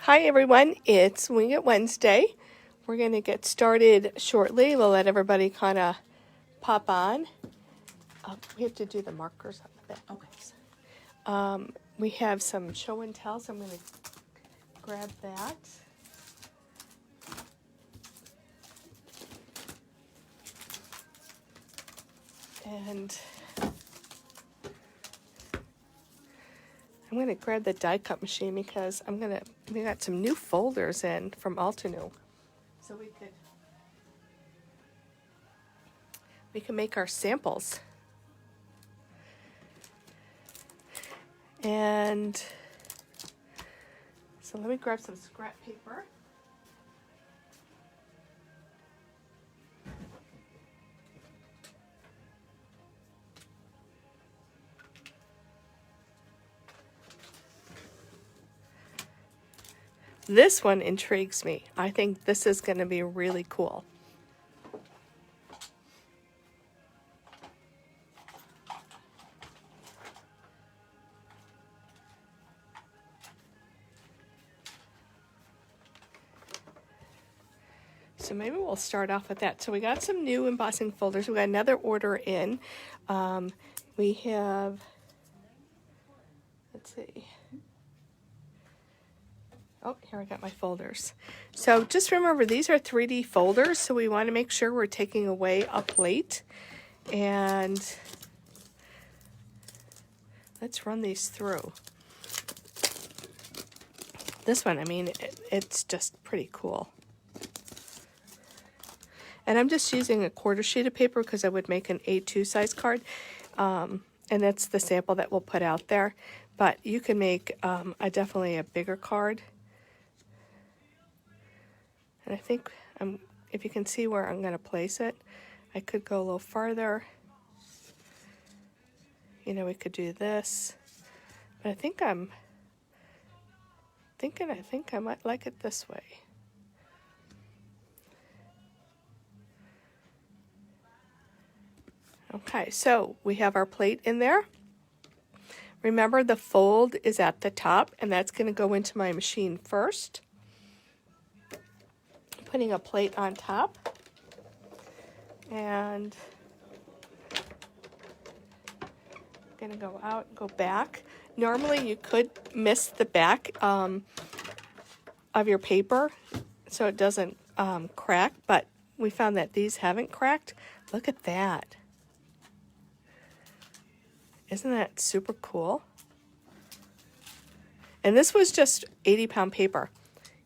Hi everyone, it's Wing It Wednesday. We're going to get started shortly. We'll let everybody kind of pop on. We have to do the markers on the back. Okay. We have some show and tell, so I'm going to grab that. And I'm going to grab the die cut machine because we got some new folders in from Altenew. So we can make our samples. And so let me grab some scrap paper. This one intrigues me. I think this is going to be really cool. So maybe we'll start off with that. So we got some new embossing folders. We got another order in. We have, let's see. Oh, here I got my folders. So just remember, these are 3D folders, so we want to make sure we're taking away a plate. And let's run these through. This one, I mean, it's just pretty cool. And I'm just using a 1/4 sheet of paper because I would make an A2 size card. And that's the sample that we'll put out there. But you can make definitely a bigger card. And I think if you can see where I'm going to place it, I could go a little farther. You know, we could do this. But I think I might like it this way. Okay, so we have our plate in there. Remember, the fold is at the top, and that's going to go into my machine first. Putting a plate on top, and I'm going to go out and go back. Normally, you could miss the back of your paper so it doesn't crack, but we found that these haven't cracked. Look at that. Isn't that super cool? And this was just 80-pound paper.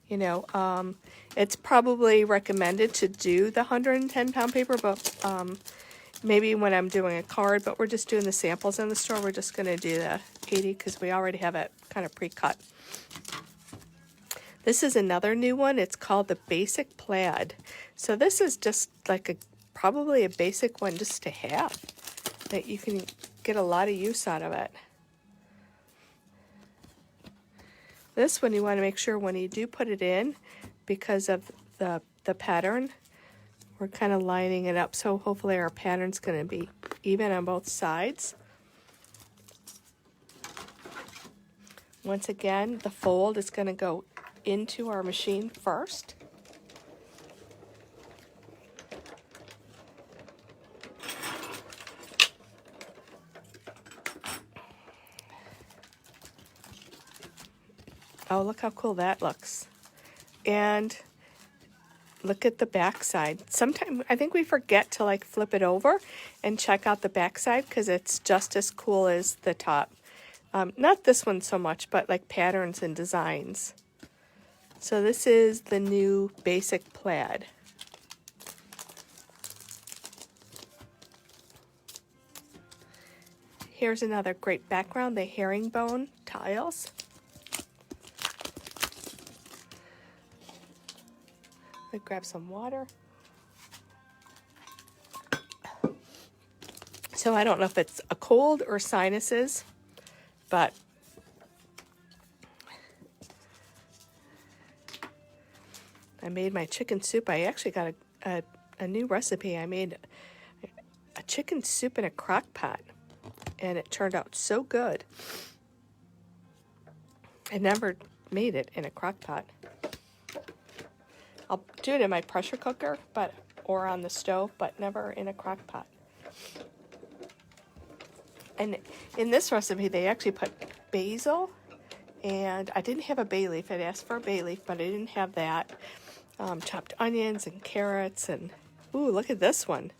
You know, it's probably recommended to do the 110-pound paper, but maybe when I'm doing a card, but we're just doing the samples in the store, we're just going to do the 80 because we already have it kind of pre-cut. This is another new one. It's called the Basic Plaid. So this is just like probably a basic one just to have, that you can get a lot of use out of it. This one you want to make sure when you do put it in, because of the pattern, we're kind of lining it up, so hopefully our pattern's going to be even on both sides. Once again, the fold is going to go into our machine first. Oh, look how cool that looks. And look at the back side. Sometimes I think we forget to like flip it over and check out the back side because it's just as cool as the top. Not this one so much, but like patterns and designs. So this is the new Basic Plaid. Here's another great background, the herringbone tiles. I grab some water. So I don't know if it's a cold or sinuses, but I made my chicken soup. I actually got a new recipe. I made a chicken soup in a crock pot, and it turned out so good. I never made it in a crock pot. I'll do it in my pressure cooker, or on the stove, but never in a crock pot. And in this recipe, they actually put basil, and I didn't have a bay leaf. I'd asked for a bay leaf, but I didn't have that. Chopped onions and carrots, and ooh, look at this one.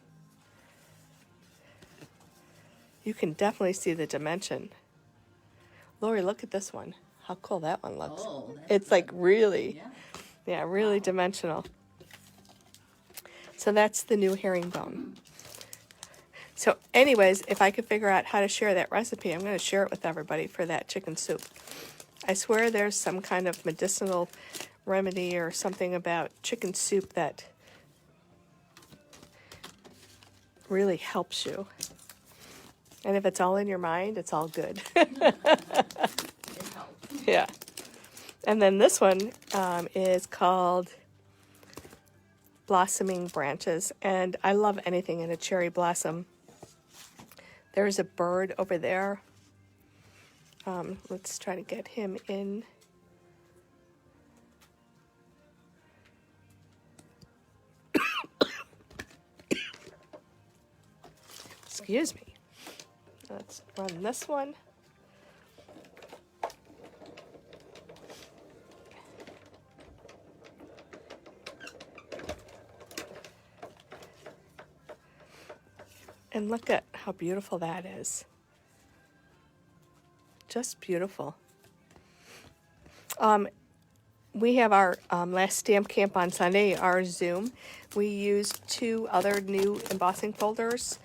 You can definitely see the dimension. Lori, look at this one. How cool that one looks. Oh, it's like really, yeah, really dimensional. So that's the new herringbone. So anyways, if I could figure out how to share that recipe, I'm going to share it with everybody for that chicken soup. I swear there's some kind of medicinal remedy or something about chicken soup that really helps you. And if it's all in your mind, it's all good. Yeah. And then this one is called Blossoming Branches. And I love anything in a cherry blossom. There's a bird over there. Let's try to get him in. Excuse me. Let's run this one. And look at how beautiful that is. Just beautiful. We have our last stamp camp on Sunday, our Zoom. We used 2 other new embossing folders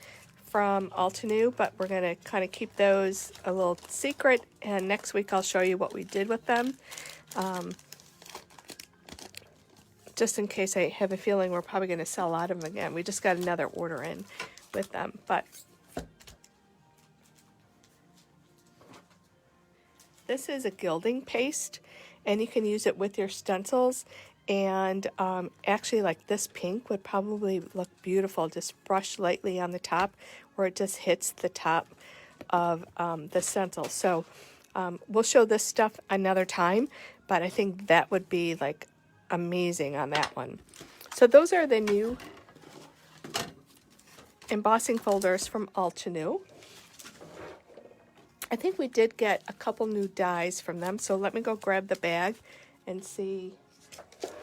from Altenew, but we're going to kind of keep those a little secret, and next week I'll show you what we did with them. Just in case, I have a feeling we're probably going to sell a lot of them again. We just got another order in with them, but this is a gilding paste, and you can use it with your stencils. And actually, like this pink would probably look beautiful, just brush lightly on the top where it just hits the top of the stencil. So we'll show this stuff another time, but I think that would be like amazing on that one. So those are the new embossing folders from Altenew. I think we did get a couple new dies from them, so let me go grab the bag and see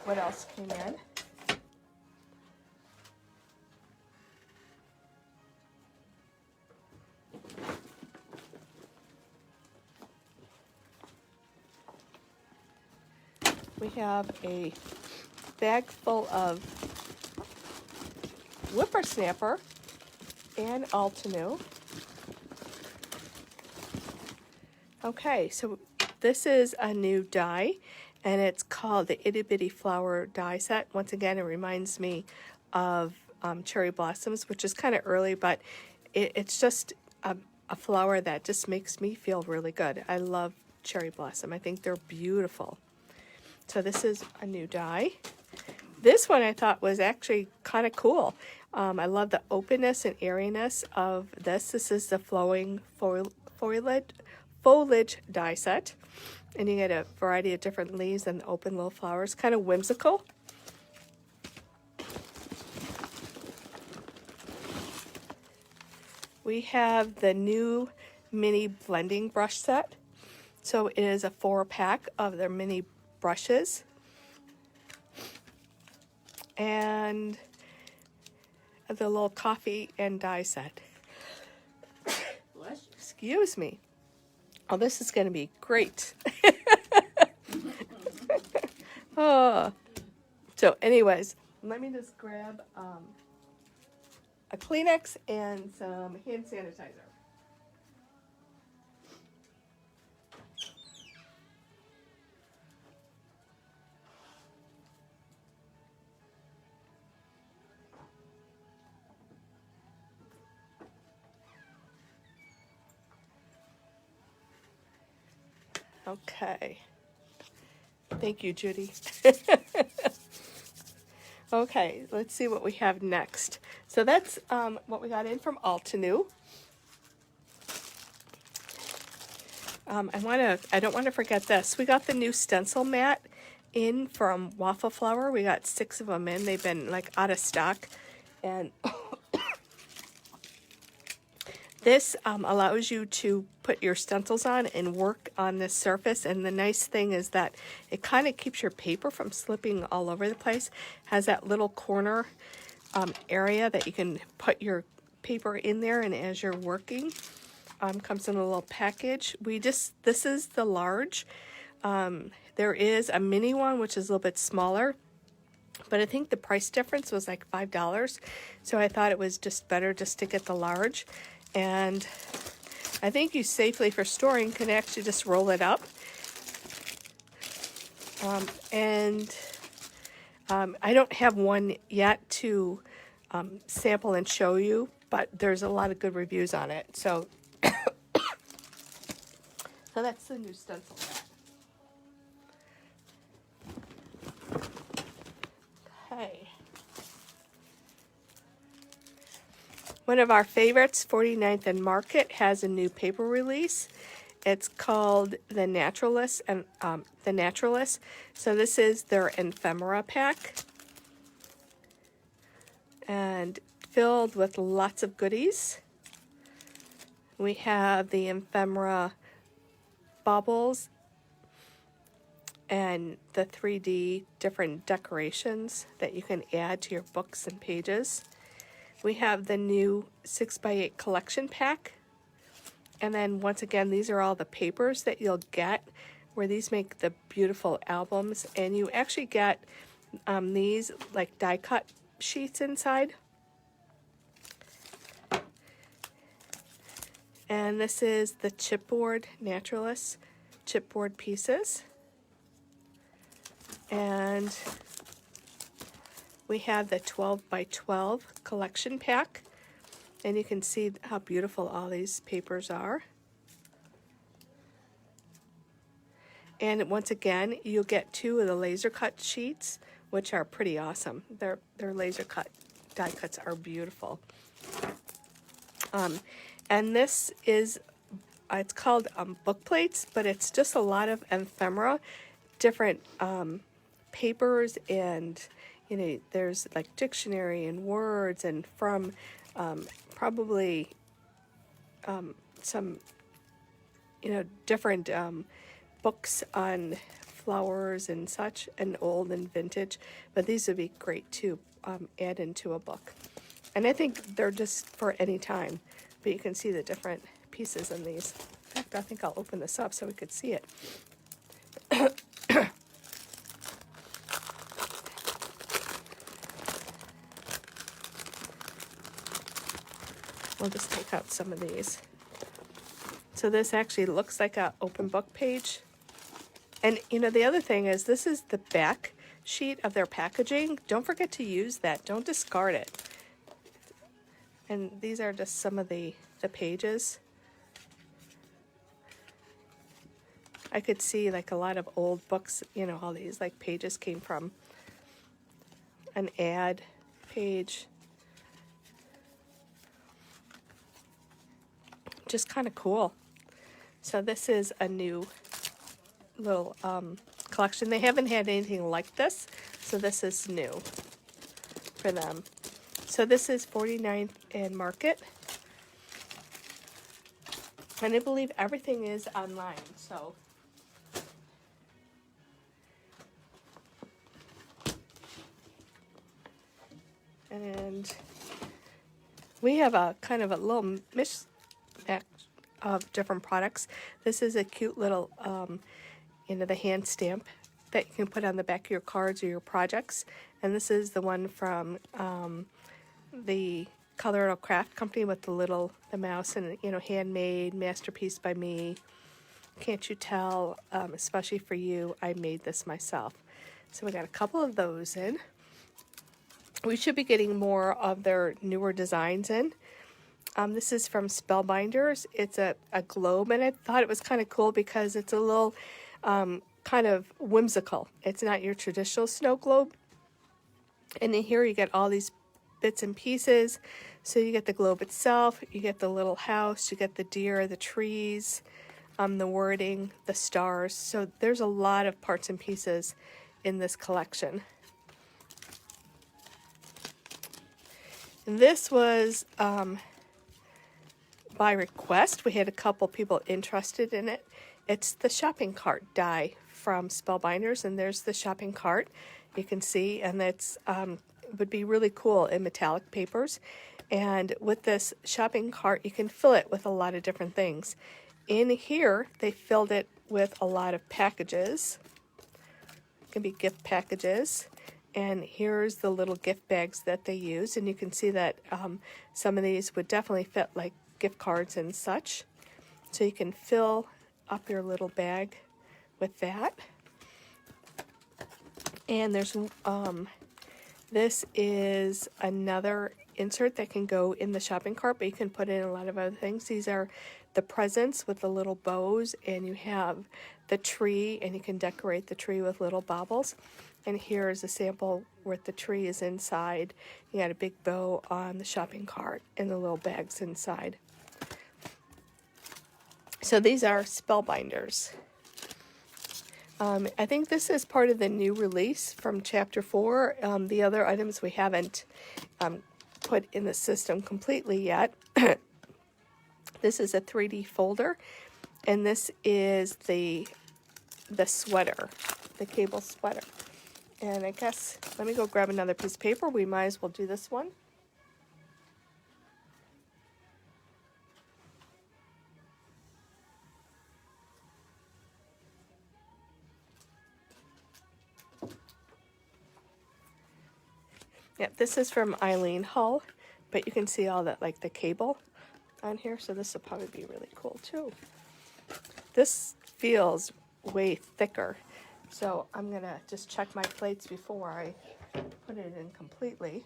what else came in. We have a bag full of whippersnapper and Altenew. Okay, so this is a new die, and it's called the Itty Bitty Flower die set. Once again, it reminds me of cherry blossoms, which is kind of early, but it's just a flower that just makes me feel really good. I love cherry blossom. I think they're beautiful. So this is a new die. This one I thought was actually kind of cool. I love the openness and airiness of this. This is the flowing foliage die set, and you get a variety of different leaves and open little flowers, kind of whimsical. We have the new mini blending brush set. So it is a 4-pack of their mini brushes, and the little coffee and die set. Excuse me. Oh, this is going to be great. Oh. So anyways, let me just grab a Kleenex and some hand sanitizer. Okay. Thank you, Judy. Okay, let's see what we have next. So that's what we got in from Altenew. I don't want to forget this. We got the new Stencil Mat in from Waffle Flower. We got 6 of them in. They've been like out of stock. And this allows you to put your stencils on and work on this surface. And the nice thing is that it kind of keeps your paper from slipping all over the place. Has that little corner area that you can put your paper in there, and as you're working, comes in a little package. This is the large. There is a mini one which is a little bit smaller, but I think the price difference was like $5, so I thought it was just better just to get the large. And I think you safely, for storing, can actually just roll it up. I don't have one yet to sample and show you, but there's a lot of good reviews on it. So, so that's the new Stencil Mat. Okay. One of our favorites, 49th and Market, has a new paper release. It's called The Naturalist, and The Naturalist. So this is their ephemera pack, and filled with lots of goodies. We have the ephemera bubbles and the 3D different decorations that you can add to your books and pages. We have the new 6x8 collection pack. And then once again, these are all the papers that you'll get, where these make the beautiful albums. And you actually get these like die cut sheets inside. And this is the chipboard Naturalist chipboard pieces. And we have the 12x12 collection pack. And you can see how beautiful all these papers are. And once again, you'll get 2 of the laser cut sheets, which are pretty awesome. Their laser cut die cuts are beautiful. And this is, it's called book plates, but it's just a lot of ephemera, different papers, and you know, there's like dictionary and words, and from probably some, you know, different books on flowers and such, and old and vintage. But these would be great to add into a book. And I think they're just for any time, but you can see the different pieces in these. In fact, I think I'll open this up so we could see it. We'll just take out some of these. So this actually looks like an open book page. And you know, the other thing is, this is the back sheet of their packaging. Don't forget to use that. Don't discard it. And these are just some of the pages. I could see like a lot of old books, you know, all these like pages came from an ad page. Just kind of cool. So this is a new little collection. They haven't had anything like this, so this is new for them. So this is 49th and Market. And I believe everything is online, so. And we have a kind of a little mishmash of different products. This is a cute little, you know, the hand stamp that you can put on the back of your cards or your projects. And this is the one from the Colorado Craft Company with the mouse, and, you know, handmade, masterpiece by me. Can't you tell? Especially for you, I made this myself. So we got a couple of those in. We should be getting more of their newer designs in. This is from Spellbinders. It's a globe, and I thought it was kind of cool because it's a little kind of whimsical. It's not your traditional snow globe. And in here you get all these bits and pieces. So you get the globe itself, you get the little house, you get the deer, the trees, the wording, the stars. So there's a lot of parts and pieces in this collection. And this was by request. We had a couple people interested in it. It's the shopping cart die from Spellbinders, and there's the shopping cart you can see, and it's would be really cool in metallic papers. And with this shopping cart, you can fill it with a lot of different things. In here, they filled it with a lot of packages. It can be gift packages. And here's the little gift bags that they use. And you can see that some of these would definitely fit like gift cards and such. So you can fill up your little bag with that. And there's this is another insert that can go in the shopping cart, but you can put in a lot of other things. These are the presents with the little bows, and you have the tree, and you can decorate the tree with little baubles. And here's a sample where the tree is inside. You got a big bow on the shopping cart and the little bags inside. So these are Spellbinders. I think this is part of the new release from Chapter 4. The other items we haven't put in the system completely yet. This is a 3D folder, and this is the sweater, the cable sweater. And I guess, let me go grab another piece of paper. We might as well do this one. Yeah, this is from Eileen Hull, but you can see all that, like the cable on here, so this will probably be really cool too. This feels way thicker, so I'm gonna just check my plates before I put it in completely.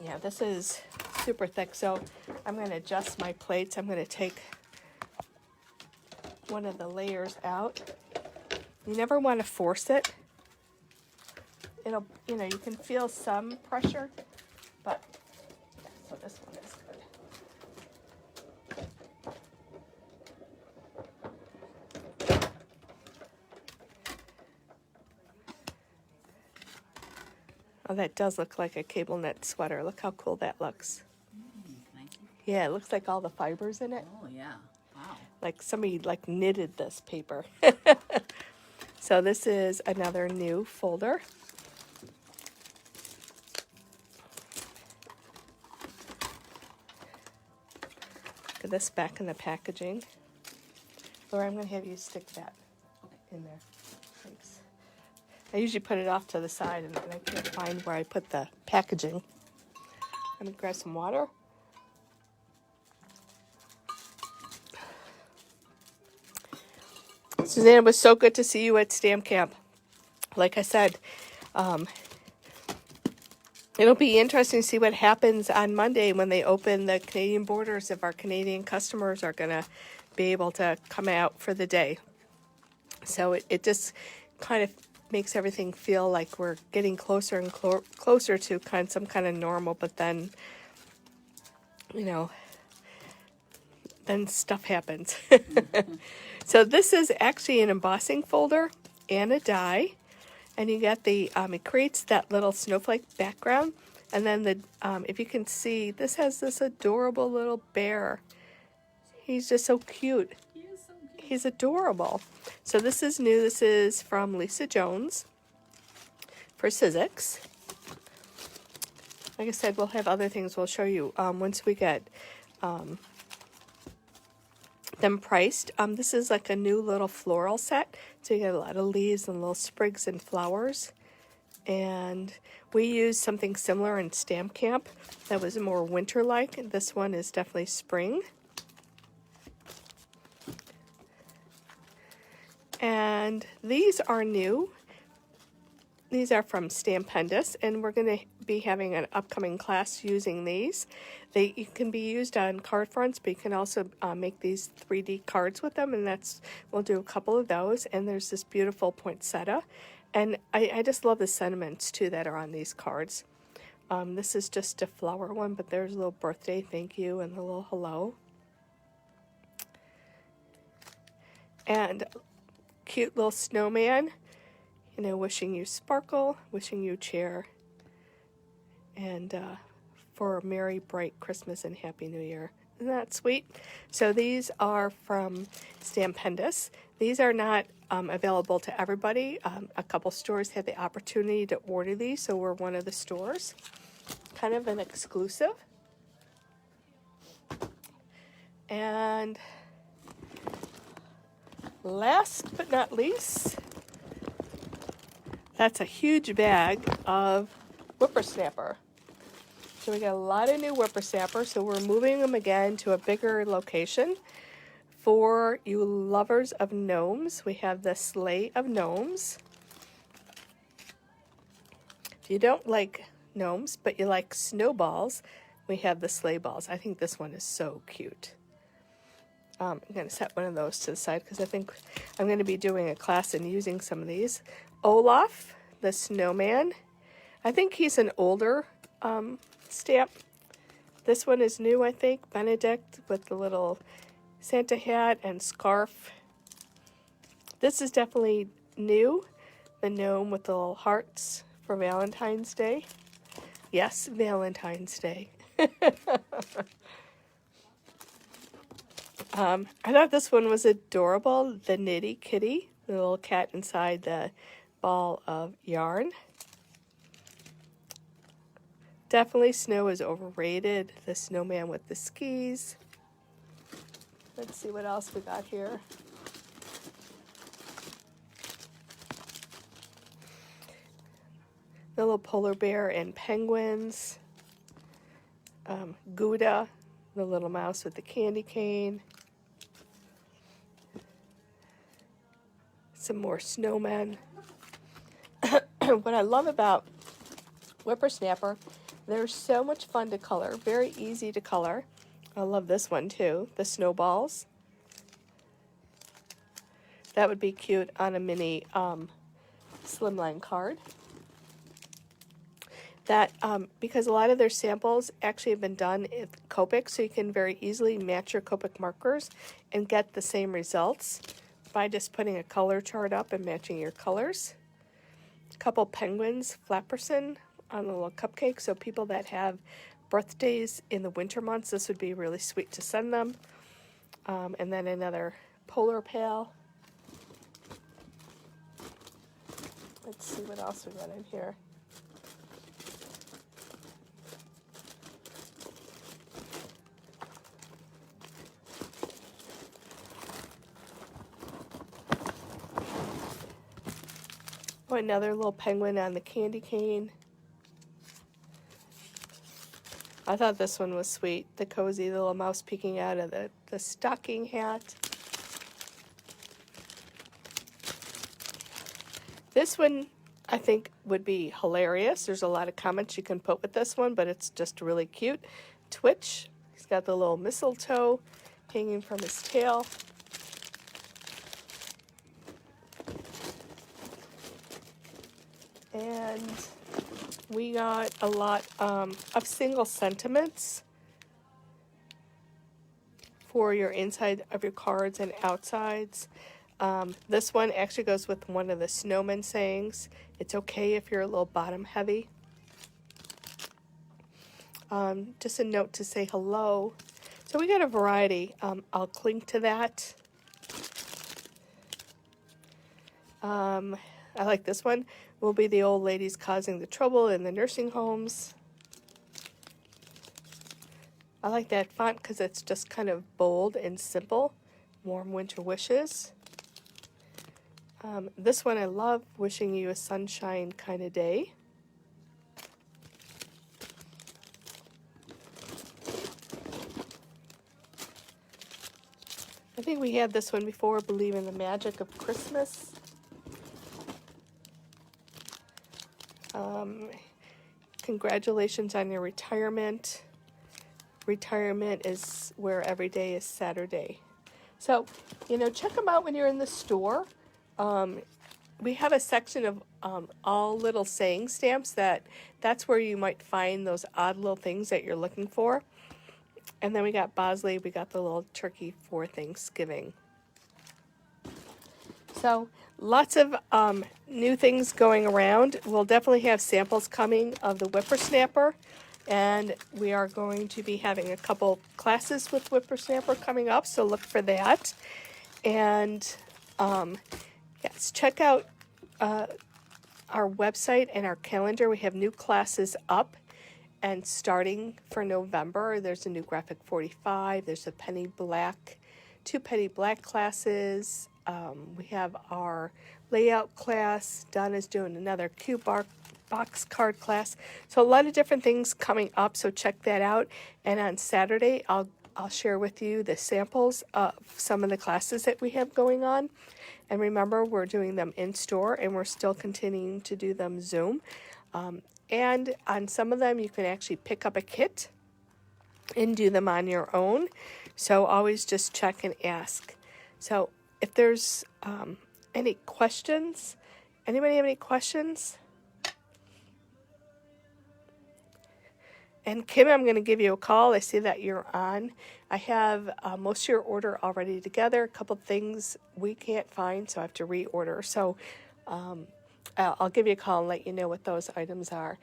Yeah, this is super thick, so I'm gonna adjust my plates. I'm gonna take one of the layers out. You never want to force it. It'll, you know, you can feel some pressure, but so this one is good. Oh, that does look like a cable knit sweater. Look how cool that looks. Yeah, it looks like all the fibers in it. Oh, yeah. Wow. Like somebody like knitted this paper. So this is another new folder. Look at this back in the packaging. Laura, I'm going to have you stick that in there. Thanks. I usually put it off to the side, and I can't find where I put the packaging. Let me grab some water. Suzanne, it was so good to see you at Stamp Camp. Like I said, it'll be interesting to see what happens on Monday when they open the Canadian borders, if our Canadian customers are going to be able to come out for the day. So it just kind of makes everything feel like we're getting closer and closer to some kind of normal, but then, you know, then stuff happens. So this is actually an embossing folder and a die. And you got the, it creates that little snowflake background. And then the, if you can see, this has this adorable little bear. He's just so cute. He is so cute. He's adorable. So this is new. This is from Lisa Jones for Sizzix. Like I said, we'll have other things we'll show you once we get them priced. This is like a new little floral set. So you get a lot of leaves and little sprigs and flowers. And we used something similar in Stamp Camp that was more winter-like. This one is definitely spring. And these are new. These are from Stampendous, and we're going to be having an upcoming class using these. They can be used on card fronts, but you can also make these 3D cards with them, and we'll do a couple of those. And there's this beautiful poinsettia, and I just love the sentiments too that are on these cards. This is just a flower one, but there's a little birthday thank you and a little hello. And cute little snowman, you know, wishing you sparkle, wishing you cheer, and for a merry, bright Christmas and Happy New Year. Isn't that sweet? So these are from Stampendous. These are not available to everybody. A couple stores had the opportunity to order these, so we're one of the stores. Kind of an exclusive. And last but not least, that's a huge bag of whippersnapper. So we got a lot of new whippersnapper, so we're moving them again to a bigger location. For you lovers of gnomes, we have the Sleigh of Gnomes. If you don't like gnomes, but you like snowballs, we have the sleigh balls. I think this one is so cute. I'm going to set one of those to the side because I think I'm going to be doing a class and using some of these. Olaf, the snowman. I think he's an older stamp. This one is new, I think. Benedict with the little Santa hat and scarf. This is definitely new. The gnome with the little hearts for Valentine's Day. Yes, Valentine's Day. I thought this one was adorable. The Nitty Kitty, the little cat inside the ball of yarn. Definitely snow is overrated. The snowman with the skis. Let's see what else we got here. The little polar bear and penguins. Gouda, the little mouse with the candy cane. Some more snowmen. What I love about whippersnapper, they're so much fun to color, very easy to color. I love this one too, the snowballs. That would be cute on a mini slimline card. That because a lot of their samples actually have been done in Copic, so you can very easily match your Copic markers and get the same results by just putting a color chart up and matching your colors. A couple penguins, Flapperson on a little cupcake, so people that have birthdays in the winter months, this would be really sweet to send them. And then another polar pal. Let's see what else we got in here. Oh, another little penguin on the candy cane. I thought this one was sweet. The cozy little mouse peeking out of the stocking hat. This one, I think, would be hilarious. There's a lot of comments you can put with this one, but it's just really cute. Twitch. He's got the little mistletoe hanging from his tail. And we got a lot of single sentiments for your inside of your cards and outsides. This one actually goes with one of the snowman sayings. It's okay if you're a little bottom heavy. Just a note to say hello. So we got a variety. I'll link to that. I like this one. Will be the old ladies causing the trouble in the nursing homes. I like that font because it's just kind of bold and simple. Warm winter wishes. This one I love, wishing you a sunshine kind of day. I think we had this one before, believe in the magic of Christmas. Congratulations on your retirement. Retirement is where every day is Saturday. So, check them out when you're in the store. We have a section of all little saying stamps that's where you might find those odd little things that you're looking for. And then we got Bosley, we got the little turkey for Thanksgiving. So lots of new things going around. We'll definitely have samples coming of the whippersnapper, and we are going to be having a couple classes with whippersnapper coming up, so look for that. And yes, check out our website and our calendar. We have new classes up and starting for November. There's a new graphic 45. There's a two penny black classes. We have our layout class. Donna's doing another cube box card class. So a lot of different things coming up. So check that out. And on Saturday, I'll share with you the samples of some of the classes that we have going on. And remember, we're doing them in store, and we're still continuing to do them Zoom. And on some of them, you can actually pick up a kit and do them on your own. So always just check and ask. So if there's any questions, anybody have any questions? And Kim, I'm going to give you a call. I see that you're on. I have most of your order already together. A couple things we can't find, so I have to reorder. So I'll give you a call and let you know what those items are.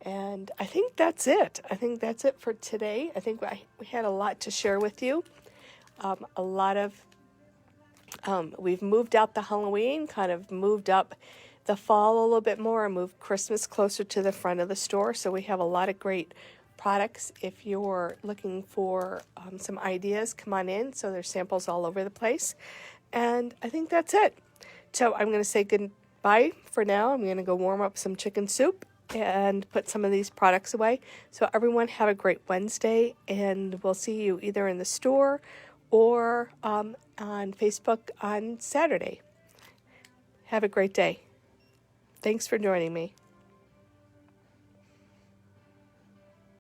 And I think that's it. I think that's it for today. I think we had a lot to share with you. A lot of, we've moved out the Halloween, kind of moved up the fall a little bit more, and moved Christmas closer to the front of the store. So we have a lot of great products. If you're looking for some ideas, come on in. So there's samples all over the place. And I think that's it. So I'm going to say goodbye for now. I'm going to go warm up some chicken soup and put some of these products away. So everyone have a great Wednesday, and we'll see you either in the store or on Facebook on Saturday. Have a great day. Thanks for joining me.